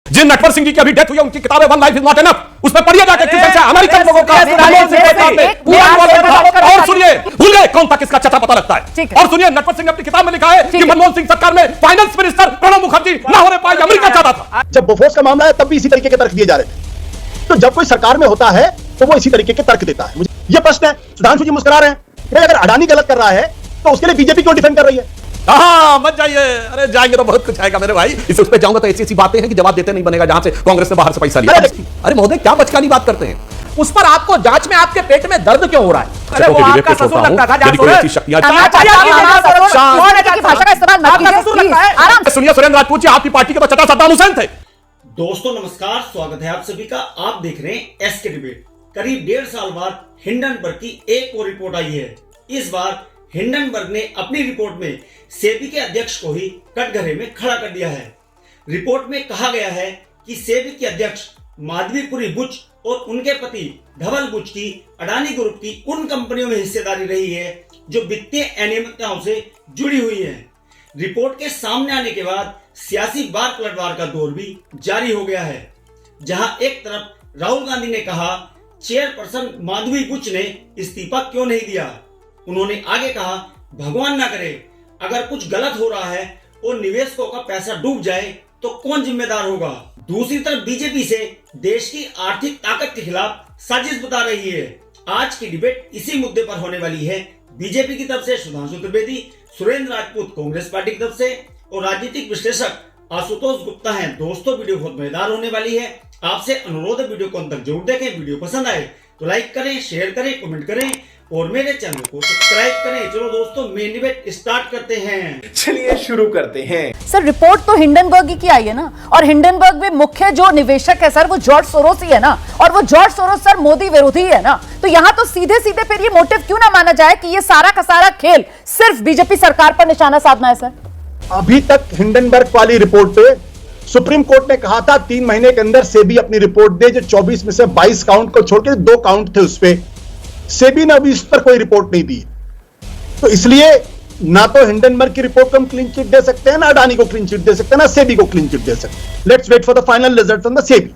जिन नटवर सिंह जी की अभी डेथ हुई है उनकी किताबें one life is not enough, उसमें पढ़िए जाके किस अमेरिकन लोगों का और सुनिए, भूल गए कौन था किसका चटा पता लगता है। और सुनिए, नटवर सिंह ने अपनी किताब में लिखा है कि मनमोहन सिंह सरकार में फाइनेंस मिनिस्टर प्रणब मुखर्जी ना होने पाए, अमेरिका चाहता था। जब बोफोर्स का मामला है तब भी इसी तरीके के तर्क दिए जा रहे थे। तो जब कोई सरकार में होता है तो वो इसी तरीके के तर्क देता है। मुझे ये प्रश्न है, सुधांशु जी मुस्कुरा रहे हैं, भाई अगर अडानी गलत कर रहा है तो उसके लिए बीजेपी क्यों डिफेंड कर रही है? हाँ मत जाइए, अरे जाएंगे तो बहुत कुछ आएगा मेरे भाई। इस उस पे जाऊंगा तो ऐसी ऐसी बातें हैं कि जवाब देते नहीं बनेगा जहां से कांग्रेस ने बाहर से पैसा लिया। अरे महोदय क्या बचकानी बात करते हैं। उस पर आपको जांच में आपके पेट में दर्द क्यों हो रहा है? अरे वो आपका ससुर लगता था, सुनिए सुरेंद्र राजपूत जी, आपकी पार्टी के तो चटा सद्दाम हुसैन थे। दोस्तों नमस्कार, स्वागत है आप सभी का। आप देख रहे हैं एसके डिबेट। करीब 1.5 साल बाद हिंडनबर्ग की एक और रिपोर्ट आई है। इस बार हिंडनबर्ग ने अपनी रिपोर्ट में सेबी के अध्यक्ष को ही कटघरे में खड़ा कर दिया है। रिपोर्ट में कहा गया है कि सेबी के अध्यक्ष माधवीपुरी बुच और उनके पति धवल बुच की अडानी ग्रुप की उन कंपनियों में हिस्सेदारी रही है जो वित्तीय अनियमितताओं से जुड़ी हुई है। रिपोर्ट के सामने आने के बाद सियासी बार पलटवार का दौर भी जारी हो गया है, जहां एक तरफ राहुल गांधी ने कहा चेयरपर्सन माधवी बुच ने इस्तीफा क्यों नहीं दिया। उन्होंने आगे कहा भगवान ना करे अगर कुछ गलत हो रहा है और निवेशकों का पैसा डूब जाए तो कौन जिम्मेदार होगा। दूसरी तरफ बीजेपी से देश की आर्थिक ताकत के खिलाफ साजिश बता रही है। आज की डिबेट इसी मुद्दे पर होने वाली है। बीजेपी की तरफ से सुधांशु त्रिवेदी, सुरेंद्र राजपूत कांग्रेस पार्टी की तरफ से और राजनीतिक विश्लेषक आशुतोष गुप्ता हैं। दोस्तों वीडियो बहुत मजेदार होने वाली है। आपसे अनुरोध है वीडियो को अंत तक जरूर देखें। वीडियो पसंद आए तो लाइक करें, शेयर करें, कमेंट करें और मेरे चैनल को सब्सक्राइब करें। चलो दोस्तों मेन डिबेट स्टार्ट करते हैं। चलिए शुरू करते हैं। सर रिपोर्ट तो हिंडनबर्ग की आई है ना, और हिंडनबर्ग में मुख्य जो निवेशक है सर वो जॉर्ज सोरोस ही है ना, और वो जॉर्ज सोरोस सर मोदी विरोधी है ना। तो यहाँ तो सीधे सीधे फिर ये मोटिव क्यों ना माना जाए कि ये सारा का सारा खेल सिर्फ बीजेपी सरकार पर निशाना साधना है। सर अभी तक हिंडनबर्ग वाली रिपोर्ट पे सुप्रीम कोर्ट ने कहा था 3 महीने के अंदर सेबी अपनी रिपोर्ट दे, जो 24 में से 22 काउंट को छोड़ के 2 काउंट थे उस पे सेबी ने अभी इस पर कोई रिपोर्ट नहीं दी। तो इसलिए ना तो हिंडनबर्ग की रिपोर्ट को हम क्लीन चिट दे सकते हैं, ना अडानी को क्लीन चिट दे सकते हैं, ना सेबी को क्लीन चिट दे सकते हैं। Let's wait for the final result from the SEBI.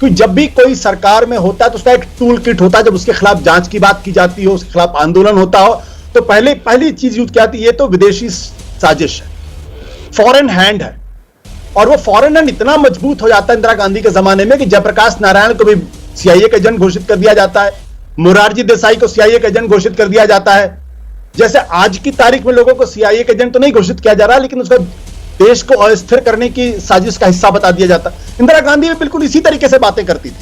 तो जब भी कोई सरकार में होता है तो उसका एक टूल किट होता है। जब उसके खिलाफ जांच की बात की जाती हो, उसके खिलाफ आंदोलन होता हो, तो पहली चीज यूज की जाती है ये तो विदेशी साजिश है, फॉरेन हैंड है। और वो फॉरेन हैंड इतना मजबूत हो जाता है इंदिरा गांधी के जमाने में कि जयप्रकाश नारायण को भी सीआईए का एजेंट घोषित कर दिया जाता है, मोरारजी देसाई को सीआईए का एजेंट घोषित कर दिया जाता है। जैसे आज की तारीख में लोगों को सीआईए का एजेंट तो नहीं घोषित किया जा रहा, लेकिन उसका देश को अस्थिर करने की साजिश का हिस्सा बता दिया जाता। इंदिरा गांधी भी बिल्कुल इसी तरीके से बातें करती थी।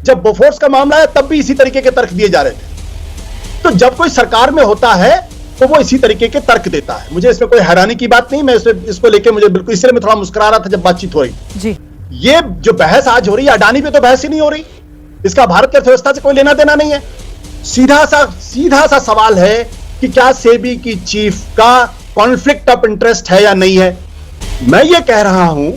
जब बोफोर्स का मामला है तब भी इसी तरीके के तर्क दिए जा रहे थे। तो जब कोई सरकार में होता है तो वो इसी तरीके के तर्क देता है। मुझे इसमें कोई हैरानी की बात नहीं, मैं इसको लेके मुझे बिल्कुल, इसलिए मैं थोड़ा मुस्कुरा रहा था जब बातचीत हो रही जी। ये जो बहस आज हो रही है अडानी पे तो बहस ही नहीं हो रही, इसका भारत की अर्थव्यवस्था से कोई लेना देना नहीं है। सीधा सा सवाल है कि क्या सेबी की चीफ का कॉन्फ्लिक्ट ऑफ इंटरेस्ट है या नहीं है। मैं ये कह रहा हूं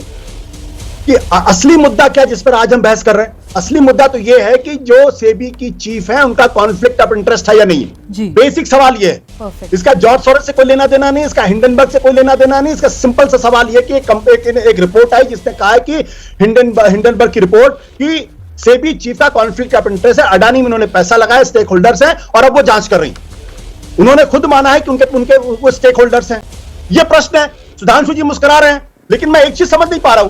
कि असली मुद्दा क्या जिस पर आज हम बहस कर रहे हैं, असली मुद्दा तो यह है कि जो सेबी की चीफ है उनका कॉन्फ्लिक्ट ऑफ इंटरेस्ट है या नहीं है। बेसिक सवाल यह है। इसका जॉर्ज सोरोस से कोई लेना देना नहीं, इसका हिंडनबर्ग से कोई लेना देना नहीं। इसका सिंपल सा सवाल यह कि एक रिपोर्ट आई जिसने कहा है कि हिंडनबर्ग की रिपोर्ट की सेबी चीफ का कॉन्फ्लिक्ट ऑफ इंटरेस्ट है, अडानी में उन्होंने पैसा लगाया, स्टेक होल्डर्स हैं और अब वो जांच कर रही। उन्होंने खुद माना है कि उनके वो स्टेक होल्डर्स हैं। ये प्रश्न है, सुधांशु जी मुस्कुरा रहे हैं, लेकिन मैं एक चीज समझ नहीं पा रहा हूं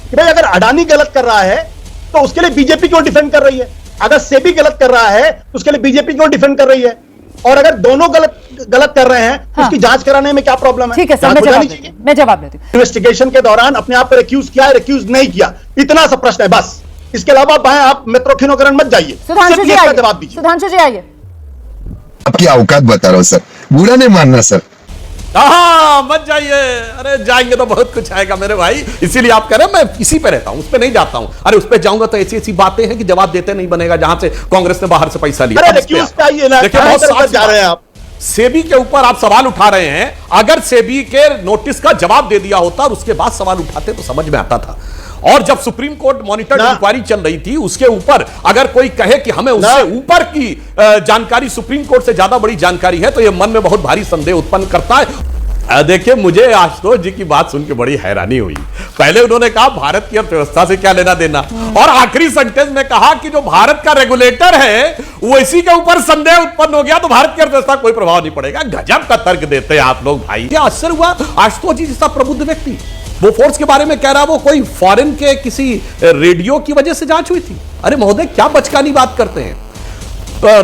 कि भाई अगर अडानी गलत कर रहा है तो उसके लिए बीजेपी क्यों डिफेंड कर रही है, अगर सेबी गलत कर रहा है तो उसके लिए बीजेपी क्यों डिफेंड कर रही है, और अगर दोनों गलत कर रहे हैं तो उसकी जांच कराने में क्या प्रॉब्लम है। ठीक है सर, मैं जवाब देती हूं। इन्वेस्टिगेशन के दौरान अपने आप को रिक्यूज किया है, रिक्यूज नहीं किया, इतना सा प्रश्न है बस। इसके अलावा आप मेट्रोखिनोकरण मत जाइए, सुधांशु जी आइए, जवाब दीजिए। सुधांशु जी आइए। आपकी औकात बता रहा हूं सर, बुरा नहीं मानना सर। हाँ मत जाइए, अरे जाएंगे तो बहुत कुछ आएगा मेरे भाई। इसीलिए आप कह रहे हैं मैं इसी पे रहता हूं, उस पे नहीं जाता हूं। अरे उस पे जाऊंगा तो ऐसी ऐसी बातें हैं कि जवाब देते नहीं बनेगा जहां से कांग्रेस ने बाहर से पैसा लिया। देखिए बहुत साफ जा रहे हैं आप। सेबी के ऊपर आप सवाल उठा रहे हैं। अगर सेबी के नोटिस का जवाब दे दिया होता और उसके बाद सवाल उठाते तो समझ में आता था। और जब सुप्रीम कोर्ट मॉनिटर्ड इंक्वायरी चल रही थी उसके ऊपर अगर कोई कहे कि हमें उससे ऊपर की जानकारी सुप्रीम कोर्ट से ज्यादा बड़ी जानकारी है तो यह मन में बहुत भारी संदेह उत्पन्न करता है। देखिए, मुझे आशुतोष जी की बात सुन के बड़ी हैरानी हुई। पहले उन्होंने कहा भारत की अर्थव्यवस्था से क्या लेना देना, और आखिरी सेंटेंस में कहा कि जो भारत का रेगुलेटर है वो इसी के ऊपर संदेह उत्पन्न हो गया तो भारत की अर्थव्यवस्था कोई प्रभाव नहीं पड़ेगा। गजब का तर्क देते हैं आप लोग भाई। क्या आश्चर्य हुआ, आशुतोष जी जैसा प्रबुद्ध व्यक्ति बोफोर्स के बारे में कह रहा, वो कोई फॉरेन के किसी रेडियो की वजह से जांच हुई थी। अरे महोदय, क्या बचकानी बात करते हैं।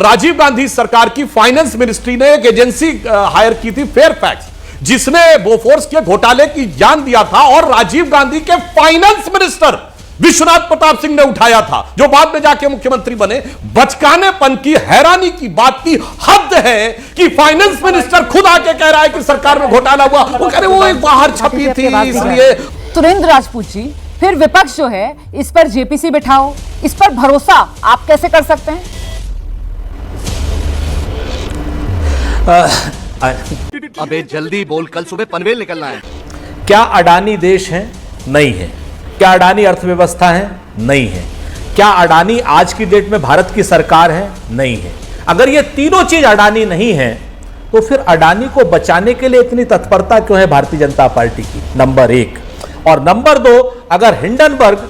राजीव गांधी सरकार की फाइनेंस मिनिस्ट्री ने एक एजेंसी हायर की थी, फेयरफैक्स, जिसने बोफोर्स के घोटाले की जान दिया था, और राजीव गांधी के फाइनेंस मिनिस्टर विश्वनाथ प्रताप सिंह ने उठाया था, जो बाद में जाके मुख्यमंत्री बने। बचकानेपन की, हैरानी की बात की हद है कि फाइनेंस मिनिस्टर खुद आके कह रहा है कि सरकार में घोटाला हुआ। वो कह रहे वो एक बाहर छपी थी इसलिए। सुरेंद्र राजपूत जी, फिर विपक्ष जो है इस पर जेपीसी बिठाओ, इस पर भरोसा आप कैसे कर सकते हैं? अबे जल्दी बोल, कल सुबह पनवेल निकलना है। क्या अडानी देश है? नहीं है। क्या अडानी अर्थव्यवस्था है? नहीं है। क्या अडानी आज की डेट में भारत की सरकार है? नहीं है। अगर ये तीनों चीज अडानी नहीं है तो फिर अडानी को बचाने के लिए इतनी तत्परता क्यों है भारतीय जनता पार्टी की? नंबर एक। और नंबर दो, अगर हिंडनबर्ग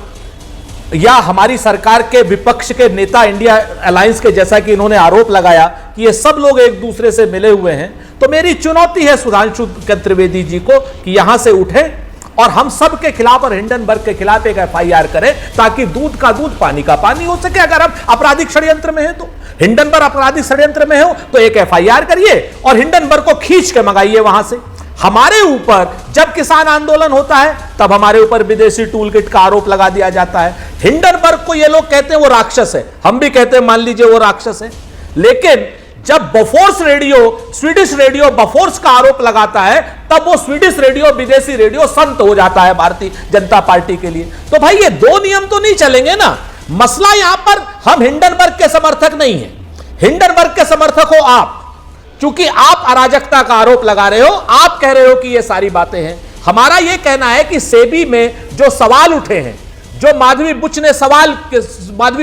या हमारी सरकार के विपक्ष के नेता इंडिया अलायंस के, जैसा कि इन्होंने आरोप लगाया कि ये सब लोग एक दूसरे से मिले हुए हैं, तो मेरी चुनौती है सुधांशु त्रिवेदी जी को कि यहां से उठें और हम सब के खिलाफ और हिंडनबर्ग के खिलाफ एक एफआईआर करें, ताकि दूध का दूध पानी का पानी हो सके। अगर हम आपराधिक षड्यंत्र में हैं तो, हिंडनबर्ग आपराधिक षड्यंत्र में हो तो एक एफआईआर करिए और हिंडनबर्ग को खींच के मंगाइए वहां से। हमारे ऊपर जब किसान आंदोलन होता है तब हमारे ऊपर विदेशी टूल किट का आरोप लगा दिया जाता है। हिंडनबर्ग को ये लोग कहते हैं वो राक्षस है, हम भी कहते हैं मान लीजिए वो राक्षस है, लेकिन जब Bofors radio, Swedish radio Bofors का आरोप लगाता है तब वो स्वीडिश रेडियो, विदेशी रेडियो संत हो जाता है भारतीय जनता पार्टी के लिए। तो भाई ये दो नियम तो नहीं चलेंगे ना। मसला यहां पर हम हिंडनबर्ग के समर्थक नहीं है, हिंडनबर्ग के समर्थक हो आप, क्योंकि आप अराजकता का आरोप लगा रहे हो, आप कह रहे हो कि ये सारी बातें हैं। हमारा यह कहना है कि सेबी में जो सवाल उठे हैं, जो माधवी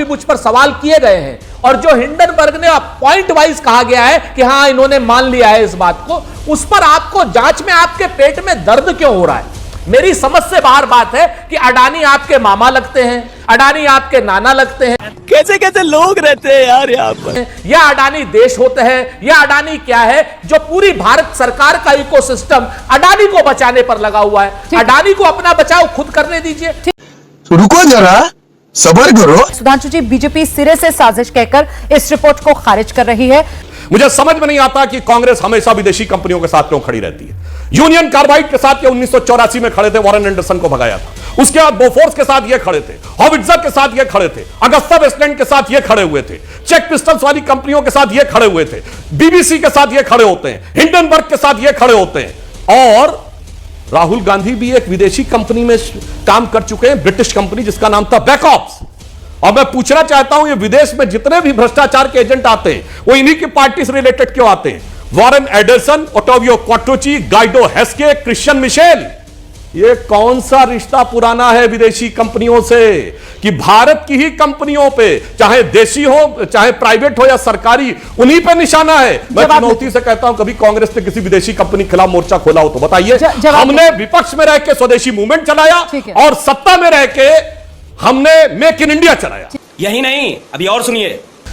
बुच पर सवाल किए गए हैं, और जो हिंडनबर्ग ने पॉइंट वाइज कहा गया है कि हां इन्होंने मान लिया है इस बात को, उस पर आपको जांच में आपके पेट में दर्द क्यों हो रहा है? मेरी समझ से बाहर बात है कि अडानी आपके मामा लगते हैं, अडानी आपके नाना लगते हैं, कैसे कैसे लोग रहते हैं यार यहाँ पर, या अडानी देश होते हैं, या अडानी क्या है जो पूरी भारत सरकार का इकोसिस्टम अडानी को बचाने पर लगा हुआ है। अडानी को अपना बचाव खुद करने दीजिए। रुको जरा, सब्र करो। सुधांशु जी, बीजेपी सिरे से साजिश कहकर इस रिपोर्ट को खारिज कर रही है। मुझे समझ में नहीं आता कि कांग्रेस हमेशा विदेशी कंपनियों के साथ क्यों खड़ी रहती है। यूनियन कार्बाइड के साथ ये 1984 में खड़े थे, वॉरेन एंडरसन को भगाया था। उसके बाद बोफोर्स के साथ ये खड़े थे, हॉविट्जर के साथ ये खड़े थे, अगस्ता वेस्टलैंड के साथ ये खड़े हुए थे, चेक पिस्टल्स वाली कंपनियों के साथ ये खड़े हुए थे, बीबीसी के साथ ये खड़े होते हैं, हिंडनबर्ग के साथ ये खड़े होते हैं। और राहुल गांधी भी एक विदेशी कंपनी में काम कर चुके हैं, ब्रिटिश कंपनी जिसका नाम था बैकऑप्स। और मैं पूछना चाहता हूं, ये विदेश में जितने भी भ्रष्टाचार के एजेंट आते हैं वो इन्हीं की पार्टी से रिलेटेड क्यों आते हैं? Warren Anderson, Ottavio Quattrocchi, Guido Haschke, Christian Michel, ये कौन सा रिश्ता पुराना है विदेशी कंपनियों से कि भारत की ही कंपनियों पे, चाहे देशी हो चाहे प्राइवेट हो या सरकारी, उन्हीं पे निशाना है। मैं चुनौती से कहता हूं, कभी कांग्रेस ने किसी विदेशी कंपनी के खिलाफ मोर्चा खोला हो तो बताइए। हमने विपक्ष में रह के स्वदेशी मूवमेंट चलाया और सत्ता में रह के हमने मेक इन इंडिया चलाया। यही नहीं, अभी और सुनिए।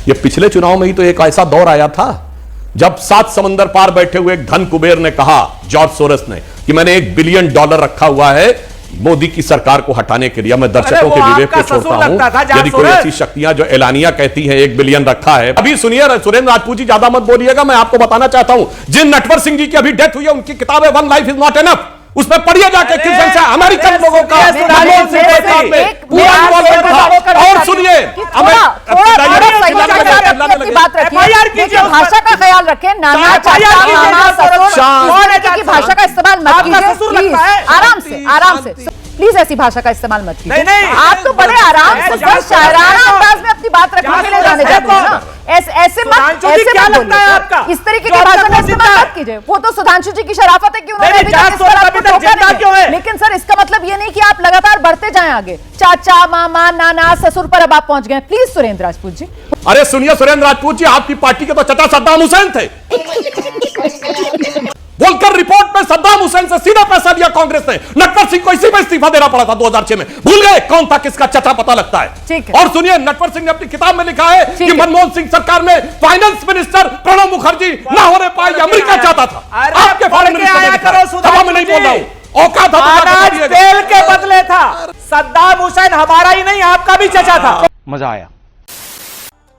ये पिछले चुनाव में ही तो एक ऐसा दौर आया था जब 7 समंदर पार बैठे हुए एक धन कुबेर ने कहा, जॉर्ज सोरोस ने, कि मैंने $1 बिलियन रखा हुआ है मोदी की सरकार को हटाने के लिए। मैं दर्शकों के विवेक को छोड़ता हूं, यदि कोई ऐसी शक्तियां जो एलानिया कहती हैं 1 बिलियन रखा है। अभी सुनिए सुरेंद्र राजपूत जी, ज्यादा मत बोलिएगा, मैं आपको बताना चाहता हूं, जिन नटवर सिंह जी की अभी डेथ हुई है उनकी किताब है one life is not enough, उसमें पढ़िए जाके किस ढंग से अमेरिकन लोगों का और सुनिए भाषा का ख्याल रखें। नाना की भाषा का इस्तेमाल मत कीजिए, आराम से प्लीज ऐसी भाषा का इस्तेमाल मत कीजिए। आप तो बड़े आराम से शायराना अंदाज में अपनी बात रखने के लिए जाने जाते हैं ना, ऐसे मत, क्या लगता है आपका? इस तरीके की भाषा का इस्तेमाल मत कीजिए। वो तो सुधांशु जी की शराफत है कि उन्होंने अभी तक इस पर आपको टोका नहीं है। लेकिन सर, इसका मतलब ये नहीं कि आप लगातार बढ़ते जाएं आगे। चाचा, मामा, नाना, ससुर पर अब आप पहुंच गए। प्लीज सुरेंद्र राजपूत जी। अरे सुनिए सुरेंद्र राजपूत जी, आपकी पार्टी के तो चचा सद्दाम हुसैन थे, बोलकर और रिपोर्ट में सद्दाम हुसैन से सीधा पैसा दिया कांग्रेस ने। नटवर सिंह को इसी में इस्तीफा देना पड़ा था 2006 में। भूल गए कौन था, किसका चचा पता लगता है। ठीक है। और सुनिए, नटवर सिंह ने अपनी किताब में लिखा है कि मनमोहन सिंह सरकार में फाइनेंस मिनिस्टर प्रणब मुखर्जी ना होने पाए, अमेरिका चाहता था। आपके फॉरेन मिनिस्टर ने लिखा है, सभा में नहीं बोल रहा हूं। औकात था अनाज तेल के बदले था। सद्दाम हुसैन हमारा ही नहीं, आपका भी चचा था। मजा आया।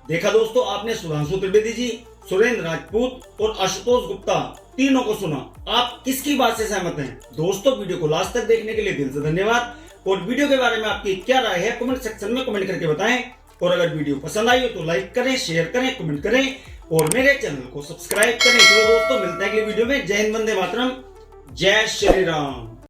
देखा दोस्तों, आपने सुधांशु त्रिवेदी जी, सुरेंद्र राजपूत और आशुतोष गुप्ता तीनों को सुना। आप किसकी बात से सहमत हैं? दोस्तों, वीडियो को लास्ट तक देखने के लिए दिल से धन्यवाद। और वीडियो के बारे में आपकी क्या राय है कमेंट सेक्शन में कमेंट करके बताएं। और अगर वीडियो पसंद आई हो तो लाइक करें, शेयर करें, कमेंट करें और मेरे चैनल को सब्सक्राइब करें। तो दोस्तों, मिलते हैं अगली वीडियो में। जय हिंद, वंदे मातरम, जय श्री राम।